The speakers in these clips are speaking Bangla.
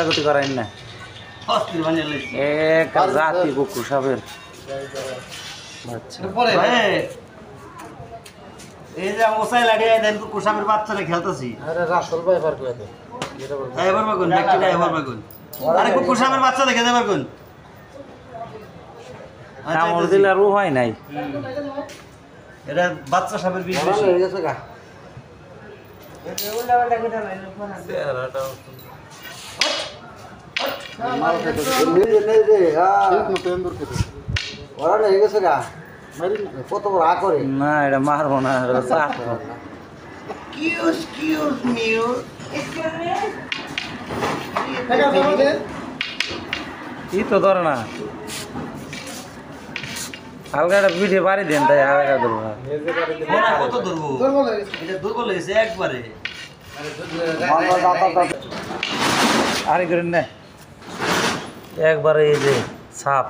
গতি করাইন না এক জাতি কুকুর সাপের বাচ্চা এই যে মশাই লাগিয়ে দেন কুকুর সাপের বাচ্চারা খেলতেছি আরে রাসল ভাই পার করে দে এবার বাগুন ব্যক্তিটা এবার বাগুন আরে কুকুর সাপের বাচ্চা দেখে দেবার কোন কামড় দিলে আর হয় নাই এটা বাচ্চা সাপের বিষ ভালো হয়ে গেছে গা ওরা হয়ে গেছে গা কত বড় আ করে না এটা মারবো না এটা চাপ কি তো ধরে না হালকা একটা পিঠে বাড়ি দেন তাই হালকা ধরবো না কত ধরবো এটা দুর্বল হয়েছে একবারে আরে করেন না একবারে এই যে সাপ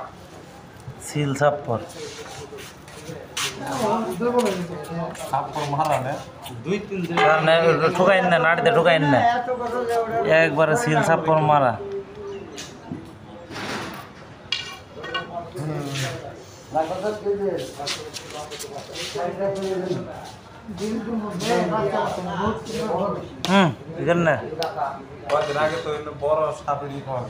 সিল সাপ পর ঠোকাইন না নাড়িতে ঠোকাইন না একবারে সিল সাপ পর মারা এখানে না আগে তো বড় সাপেরই খাওয়া